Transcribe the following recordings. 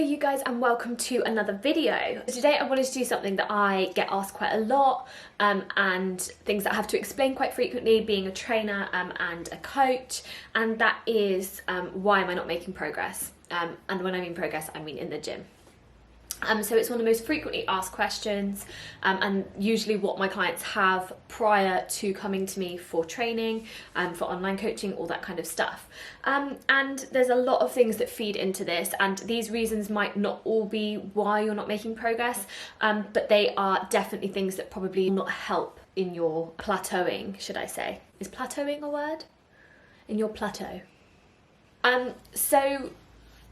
you guys, and welcome to another video. Today I wanted to do something that I get asked quite a lot and things that I have to explain quite frequently, being a trainer and a coach, and that is why am I not making progress? And when I mean progress, I mean in the gym. So it's one of the most frequently asked questions and usually what my clients have prior to coming to me for training, for online coaching, all that kind of stuff. And there's a lot of things that feed into this, and these reasons might not all be why you're not making progress, but they are definitely things that probably will not help in your plateauing, should I say. Is plateauing a word? In your plateau. So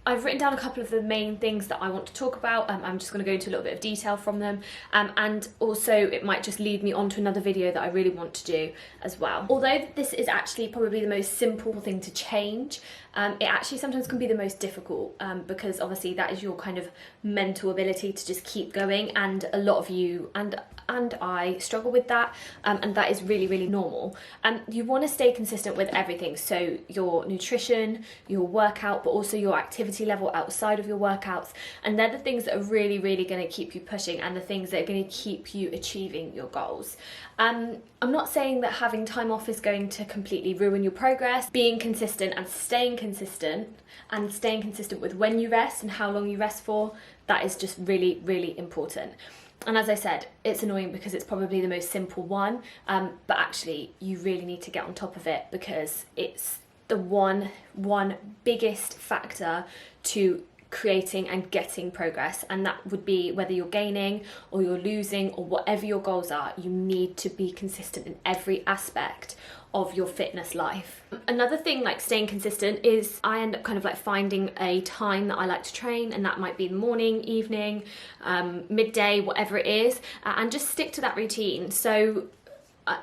I've written down a couple of the main things that I want to talk about. I'm just going to go into a little bit of detail from them, and also it might just lead me on to another video that I really want to do as well. Although this is actually probably the most simple thing to change, it actually sometimes can be the most difficult because obviously that is your kind of mental ability to just keep going, and a lot of you and I struggle with that, and that is really, really normal. You want to stay consistent with everything, so your nutrition, your workout, but also your activity level outside of your workouts, and they're the things that are really, really going to keep you pushing and the things that are going to keep you achieving your goals. I'm not saying that having time off is going to completely ruin your progress. Being consistent and staying consistent with when you rest and how long you rest for, that is just really, really important. And as I said, it's annoying because it's probably the most simple one, but actually you really need to get on top of it because it's the one biggest factor to creating and getting progress, and that would be whether you're gaining or you're losing or whatever your goals are. You need to be consistent in every aspect of your fitness life. Another thing like staying consistent is I end up kind of like finding a time that I like to train, and that might be the morning, evening, midday, whatever it is, and just stick to that routine. So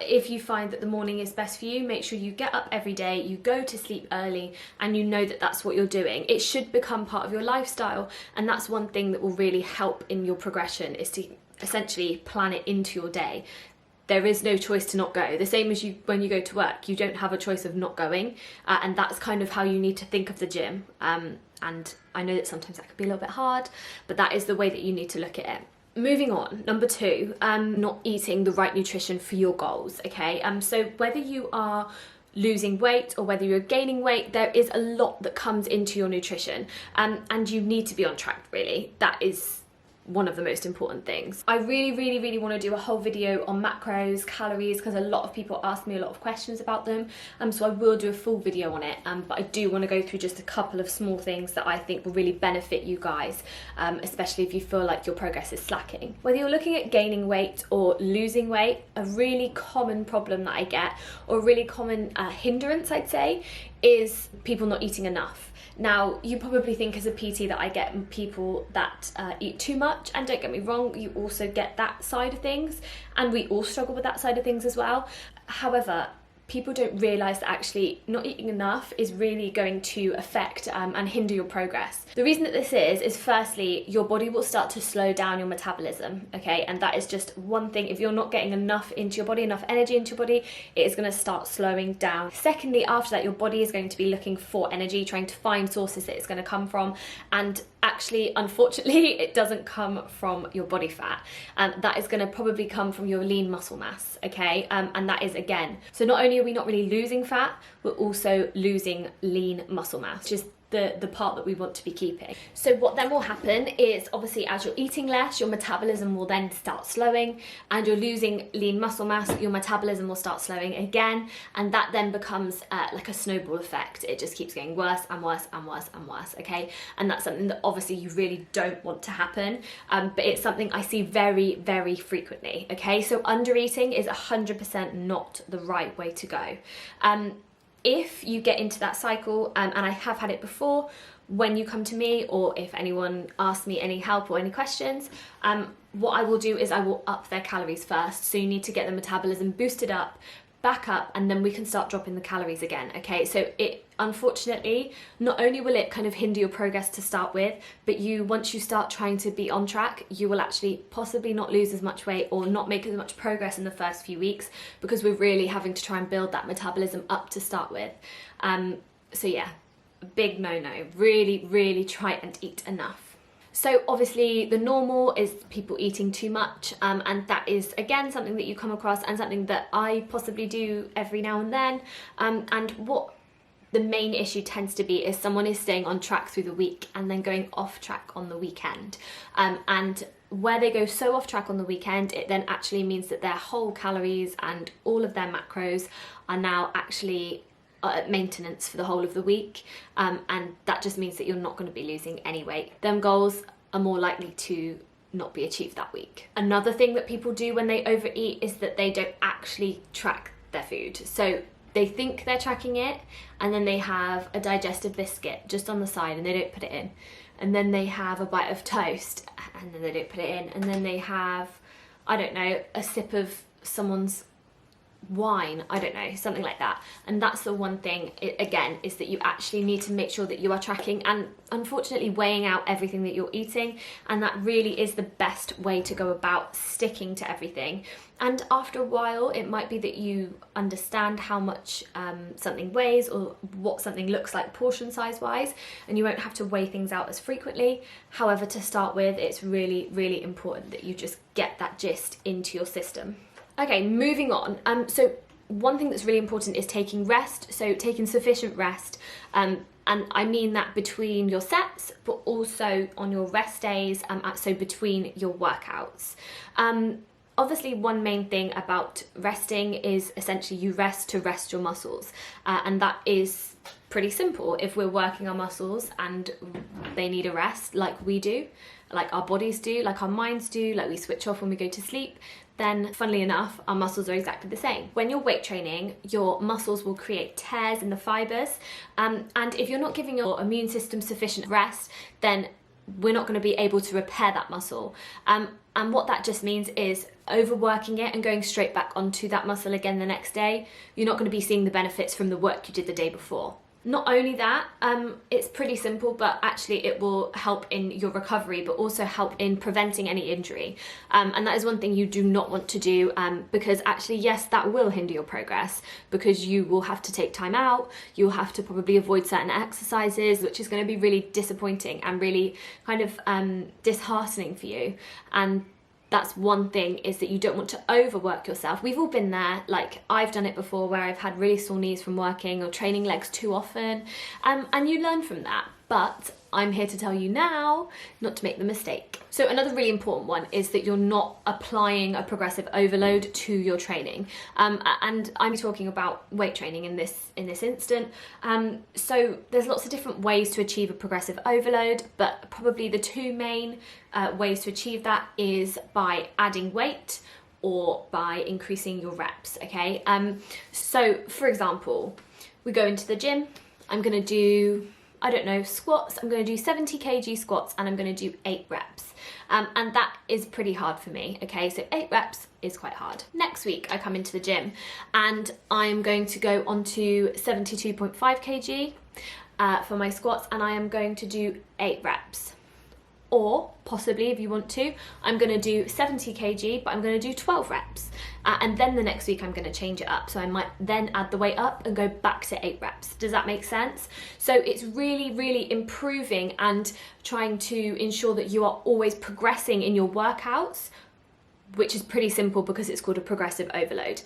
if you find that the morning is best for you, make sure you get up every day, you go to sleep early, and you know that that's what you're doing. It should become part of your lifestyle, and that's one thing that will really help in your progression, is to essentially plan it into your day. There is no choice to not go. The same as when you go to work, you don't have a choice of not going, and that's kind of how you need to think of the gym. And I know that sometimes that can be a little bit hard, but that is the way that you need to look at it. Moving on, number 2, not eating the right nutrition for your goals, okay? So whether you are losing weight or whether you're gaining weight, there is a lot that comes into your nutrition, and you need to be on track, really. That is one of the most important things. I really, really, really want to do a whole video on macros, calories, because a lot of people ask me a lot of questions about them, so I will do a full video on it, but I do want to go through just a couple of small things that I think will really benefit you guys, especially if you feel like your progress is slacking. Whether you're looking at gaining weight or losing weight, a really common problem that I get, or a really common hindrance I'd say, is people not eating enough. Now, you probably think as a PT that I get people that eat too much, and don't get me wrong, you also get that side of things, and we all struggle with that side of things as well. However, people don't realise that actually not eating enough is really going to affect and hinder your progress. The reason that this is firstly, your body will start to slow down your metabolism, okay? And that is just one thing. If you're not getting enough into your body, enough energy into your body, it is going to start slowing down. Secondly, after that, your body is going to be looking for energy, trying to find sources that it's going to come from, and actually, unfortunately, it doesn't come from your body fat. That is going to probably come from your lean muscle mass, okay? And that is, again, so not only are we not really losing fat, we're also losing lean muscle mass, which is the part that we want to be keeping. So what then will happen is, obviously, as you're eating less, your metabolism will then start slowing, and you're losing lean muscle mass, your metabolism will start slowing again, and that then becomes like a snowball effect. It just keeps getting worse and worse and worse and worse, okay? And that's something that obviously you really don't want to happen, but it's something I see very, very frequently, okay? So undereating is 100% not the right way to go. If you get into that cycle, and I have had it before, when you come to me, or if anyone asks me any help or any questions, what I will do is I will up their calories first. So you need to get the metabolism boosted up, back up, and then we can start dropping the calories again, okay? So it, unfortunately, not only will it kind of hinder your progress to start with, but once you start trying to be on track, you will actually possibly not lose as much weight or not make as much progress in the first few weeks, because we're really having to try and build that metabolism up to start with. So yeah, big no-no. Really, really try and eat enough. So obviously the normal is people eating too much, and that is again something that you come across and something that I possibly do every now and then. And what the main issue tends to be is someone is staying on track through the week and then going off track on the weekend. And where they go so off track on the weekend, it then actually means that their whole calories and all of their macros are now actually at maintenance for the whole of the week, and that just means that you're not going to be losing any weight. Them goals are more likely to not be achieved that week. Another thing that people do when they overeat is that they don't actually track their food. So they think they're tracking it, and then they have a digestive biscuit just on the side and they don't put it in, and then they have a bite of toast and then they don't put it in, and then they have, I don't know, a sip of someone's wine, I don't know, something like that. And that's the one thing, again, is that you actually need to make sure that you are tracking and unfortunately weighing out everything that you're eating, and that really is the best way to go about sticking to everything. And after a while, it might be that you understand how much something weighs or what something looks like portion size wise, and you won't have to weigh things out as frequently. However, to start with, it's really, really important that you just get that gist into your system. Okay, moving on. So one thing that's really important is taking rest, so taking sufficient rest, and I mean that between your sets, but also on your rest days, so between your workouts. Obviously, one main thing about resting is essentially you rest to rest your muscles, and that is pretty simple. If we're working our muscles and they need a rest, like we do, like our bodies do, like our minds do, like we switch off when we go to sleep, then funnily enough, our muscles are exactly the same. When you're weight training, your muscles will create tears in the fibers, and if you're not giving your immune system sufficient rest, then we're not going to be able to repair that muscle. And what that just means is overworking it and going straight back onto that muscle again the next day, you're not going to be seeing the benefits from the work you did the day before. Not only that, it's pretty simple, but actually it will help in your recovery, but also help in preventing any injury. And that is one thing you do not want to do, because actually, yes, that will hinder your progress, because you will have to take time out, you'll have to probably avoid certain exercises, which is going to be really disappointing and really kind of disheartening for you. And that's one thing, is that you don't want to overwork yourself. We've all been there, like I've done it before, where I've had really sore knees from working or training legs too often, and you learn from that. But I'm here to tell you now not to make the mistake. So another really important one is that you're not applying a progressive overload to your training. And I'm talking about weight training in this instant. So there's lots of different ways to achieve a progressive overload, but probably the two main ways to achieve that is by adding weight or by increasing your reps, okay? So for example, we go into the gym, I'm gonna do, I don't know, squats. I'm going to do 70 kg squats and I'm going to do 8 reps. And that is pretty hard for me, okay? So 8 reps is quite hard. Next week, I come into the gym and I'm going to go on to 72.5 kg for my squats, and I am going to do 8 reps. Or possibly, if you want to, I'm going to do 70 kg, but I'm going to do 12 reps. And then the next week I'm going to change it up. So I might then add the weight up and go back to 8 reps. Does that make sense? So it's really, really improving and trying to ensure that you are always progressing in your workouts, which is pretty simple because it's called a progressive overload.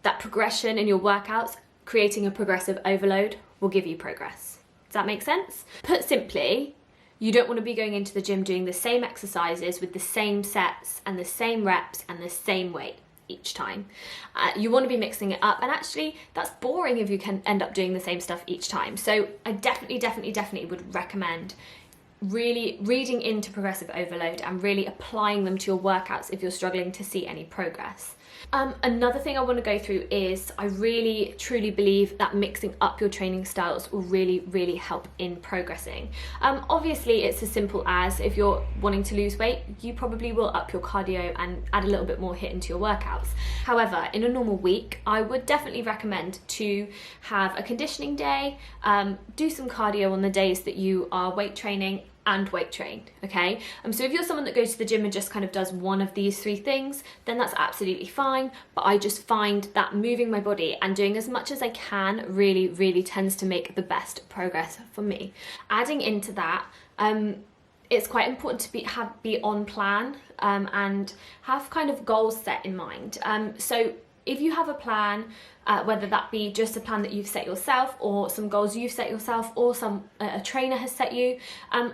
That progression in your workouts, creating a progressive overload, will give you progress. Does that make sense? Put simply, you don't want to be going into the gym doing the same exercises with the same sets and the same reps and the same weight each time. You want to be mixing it up, and actually that's boring if you can end up doing the same stuff each time. So I definitely would recommend really reading into progressive overload and really applying them to your workouts if you're struggling to see any progress. Another thing I want to go through is I really truly believe that mixing up your training styles will really help in progressing. Obviously it's as simple as, if you're wanting to lose weight, you probably will up your cardio and add a little bit more hit into your workouts. However, in a normal week, I would definitely recommend to have a conditioning day, do some cardio on the days that you are weight training, and weight trained, okay? So if you're someone that goes to the gym and just kind of does one of these 3 things, then that's absolutely fine. But I just find that moving my body and doing as much as I can really tends to make the best progress for me. Adding into that, it's quite important to be on plan and have kind of goals set in mind. So if you have a plan, whether that be just a plan that you've set yourself or some goals you've set yourself or a trainer has set you,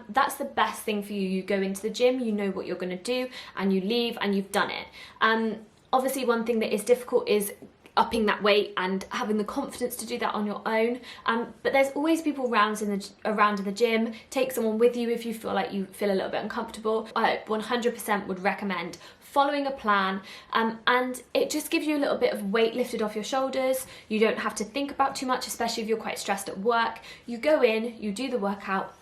that's the best thing for you. You go into the gym, you know what you're going to do, and you leave and you've done it. Obviously one thing that is difficult is upping that weight and having the confidence to do that on your own, but there's always people around in the gym. Take someone with you if you feel like you feel a little bit uncomfortable. I 100% would recommend following a plan, and it just gives you a little bit of weight lifted off your shoulders. You don't have to think about too much, especially if you're quite stressed at work. You go in, you do the workout,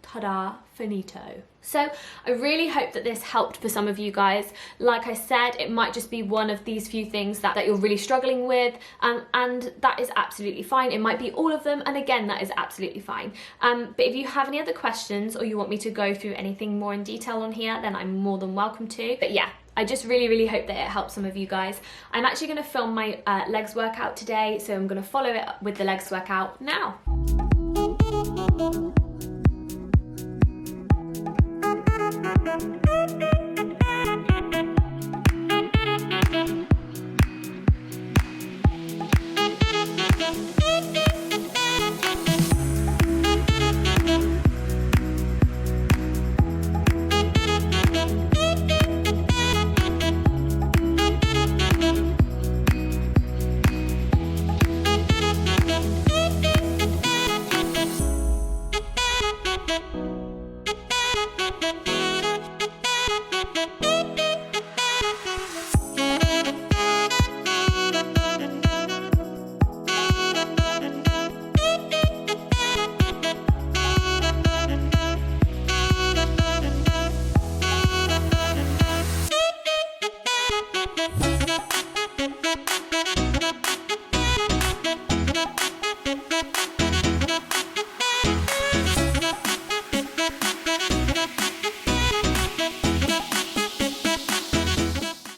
ta-da, finito. So I really hope that this helped for some of you guys. Like I said, it might just be one of these few things that you're really struggling with, and that is absolutely fine. It might be all of them, and again, that is absolutely fine. But if you have any other questions or you want me to go through anything more in detail on here, then I'm more than welcome to. But yeah, I just really hope that it helps some of you guys. I'm actually going to film my legs workout today, so I'm going to follow it up with the legs workout now.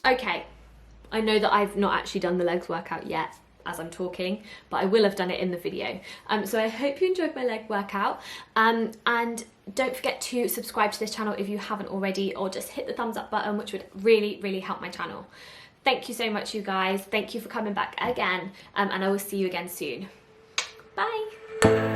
Okay, I know that I've not actually done the legs workout yet as I'm talking, but I will have done it in the video. So I hope you enjoyed my leg workout, and don't forget to subscribe to this channel if you haven't already, or just hit the thumbs up button, which would really help my channel. Thank you so much, you guys. Thank you for coming back again, and I will see you again soon. Bye.